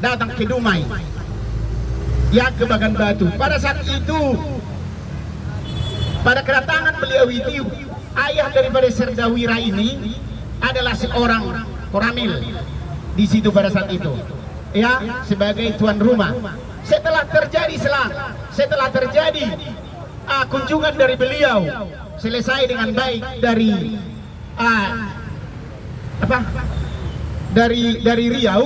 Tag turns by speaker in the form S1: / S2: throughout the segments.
S1: datang ke Dumai yang ke Bagan Batu. Pada saat itu, pada kedatangan beliau itu, ayah daripada Serdawira ini adalah seorang koramil di situ pada saat itu, ya, sebagai tuan rumah. Setelah terjadi kunjungan dari beliau selesai dengan baik dari Riau,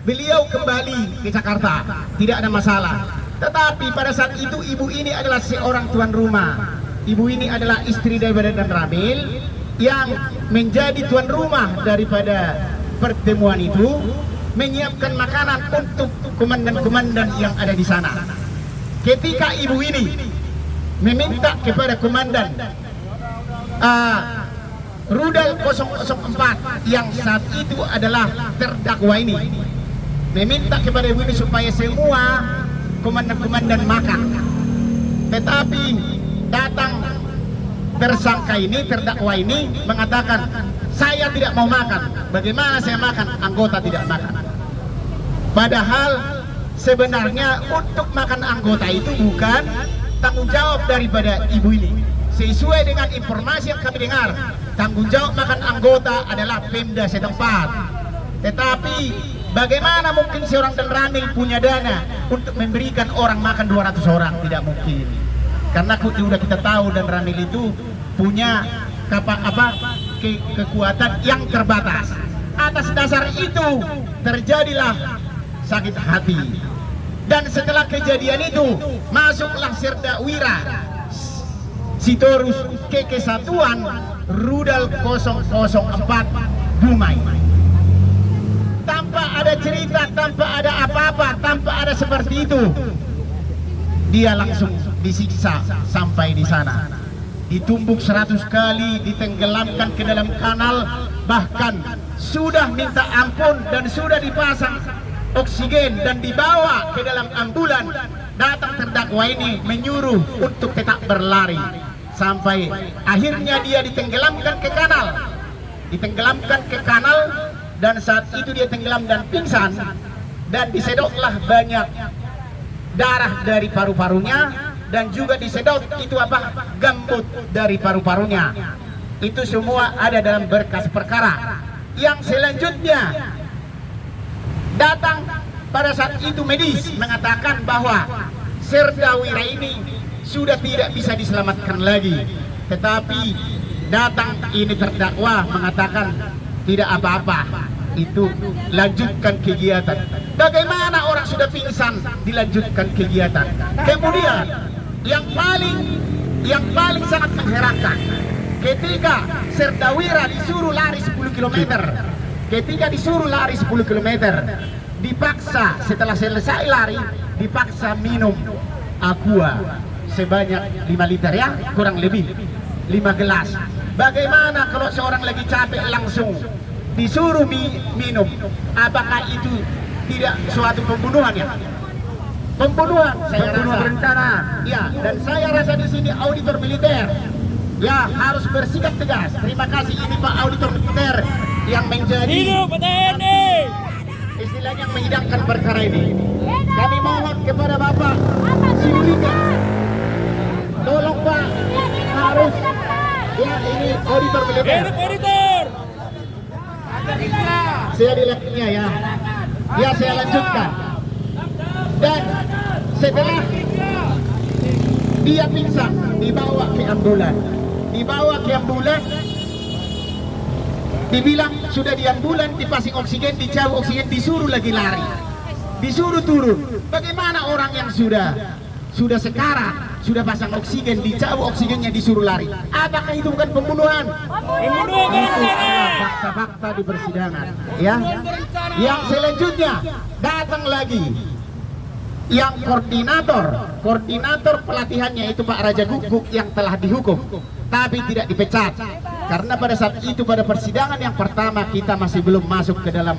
S1: beliau kembali ke Jakarta, tidak ada masalah. Tetapi pada saat itu ibu ini adalah seorang tuan rumah. Ibu ini adalah istri daripada Dan Ramil yang menjadi tuan rumah daripada pertemuan itu, menyiapkan makanan untuk komandan-komandan yang ada di sana. Ketika ibu ini meminta kepada komandan Rudal 004 yang saat itu adalah terdakwa ini, meminta kepada ibu ini supaya semua komandan-komandan makan. Tetapi datang tersangka ini, terdakwa ini mengatakan, saya tidak mau makan. Bagaimana saya makan? Anggota tidak makan. Padahal sebenarnya untuk makan anggota itu bukan tanggung jawab daripada ibu ini. Sesuai dengan informasi yang kami dengar, tanggung jawab makan anggota adalah Pemda setempat. Tetapi bagaimana mungkin seorang Dan Ramil punya dana untuk memberikan orang makan 200 orang? Tidak mungkin. Karena sudah kita tahu Dan Ramil itu punya kekuatan yang terbatas. Atas dasar itu terjadilah sakit hati. Dan setelah kejadian itu masuklah Serdawira Sitorus ke kesatuan Rudal 004 Dumai. Tanpa ada cerita, tanpa ada apa-apa, tanpa ada seperti itu, dia langsung disiksa sampai di sana. Ditumbuk 100 kali, ditenggelamkan ke dalam kanal, bahkan sudah minta ampun dan sudah dipasang oksigen dan dibawa ke dalam ambulan. Datang terdakwa ini menyuruh untuk tetap berlari, sampai akhirnya dia ditenggelamkan ke kanal, dan saat itu dia tenggelam dan pingsan, dan disedotlah banyak darah dari paru-parunya, dan juga disedot itu gambut dari paru-parunya. Itu semua ada dalam berkas perkara. Yang selanjutnya datang pada saat itu medis mengatakan bahwa Serdawira ini sudah tidak bisa diselamatkan lagi. Tetapi datang ini terdakwa mengatakan tidak apa-apa, itu lanjutkan kegiatan. Bagaimana orang sudah pingsan dilanjutkan kegiatan? Kemudian yang paling sangat mengherankan, ketika Serdawira disuruh lari 10 km, dipaksa setelah selesai lari, dipaksa minum aqua sebanyak 5 liter, ya, kurang lebih 5 gelas. Bagaimana kalau seorang lagi capek langsung disuruh minum? Apakah itu tidak suatu pembunuhan, ya? Pembunuhan, saya rasa berencana. Ya, dan saya rasa di sini auditor militer, ya, harus bersikap tegas. Terima kasih ini Pak Auditor Militer yang menjadi istilahnya menyidangkan perkara ini. Kami mohon kepada Bapak Sinulinga, tolong Pak, harus, ya, ini auditor militer. Saya dilihatnya, ya. Ya, saya lanjutkan. Dan setelah dia pingsan, dibawa ke ambulan, dibilang sudah di ambulan, dipasang oksigen, dicabut oksigen, disuruh lagi lari, disuruh turun. Bagaimana orang yang sudah sekarat, sudah pasang oksigen, dicabut oksigennya, disuruh lari? Apakah itu bukan pembunuhan? Itu adalah fakta-fakta di persidangan, ya. Yang selanjutnya datang lagi yang koordinator pelatihannya itu Pak Raja Guguk yang telah dihukum tapi tidak dipecat, karena pada saat itu pada persidangan yang pertama kita masih belum masuk ke dalam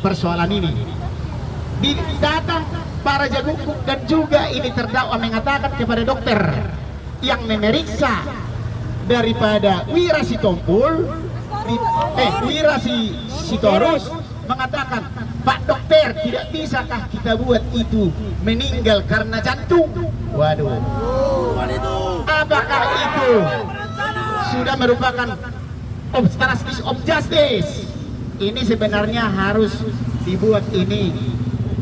S1: persoalan ini. Datang Pak Raja Guguk dan juga ini terdakwa mengatakan kepada dokter yang memeriksa daripada Wira Sitorus mengatakan, Pak Dokter, tidak bisakah kita buat itu meninggal karena jantung? Waduh, apakah itu sudah merupakan obstruction of justice? Ini sebenarnya harus dibuat ini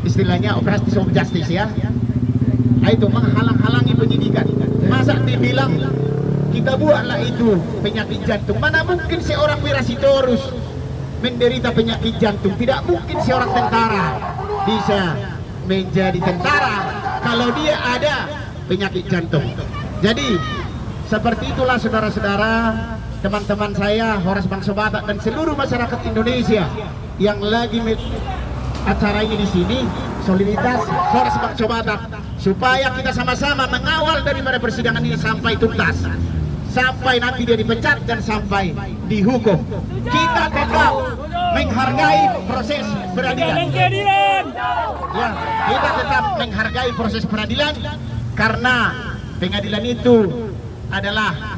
S1: istilahnya obstruction of justice ya. Nah, itu menghalang-halangi penyidikan. Masa dibilang kita buatlah itu penyakit jantung? Mana mungkin seorang Wirasitorus menderita penyakit jantung? Tidak mungkin seorang tentara bisa menjadi tentara kalau dia ada penyakit jantung. Jadi seperti itulah saudara-saudara, teman-teman saya, Horas Bangsa Batak dan seluruh masyarakat Indonesia yang lagi acara ini di sini, soliditas Horas Bangsa Batak, supaya kita sama-sama mengawal daripada persidangan ini sampai tuntas, sampai nanti dia dipecat dan sampai dihukum. Kita tetap menghargai proses peradilan. Ya, kita tetap menghargai proses peradilan karena pengadilan itu adalah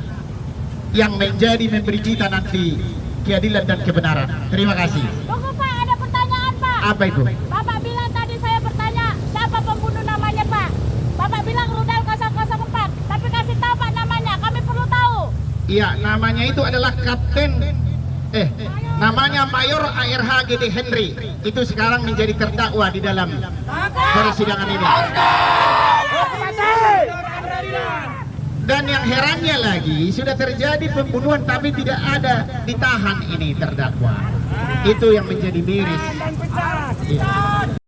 S1: yang memberi kita nanti keadilan dan kebenaran. Terima kasih.
S2: Tunggu Pak, ada pertanyaan Pak.
S1: Apa itu?
S2: Bapak bilang tadi saya bertanya siapa pembunuh namanya Pak. Bapak bilang Rudal 004, tapi kasih tahu Pak namanya, kami perlu tahu.
S1: Iya, namanya itu adalah namanya Mayor ARH GD Henry. Itu sekarang menjadi terdakwa di dalam persidangan ini. Dan yang herannya lagi, sudah terjadi pembunuhan tapi tidak ada ditahan ini terdakwa. Itu yang menjadi miris. Iya.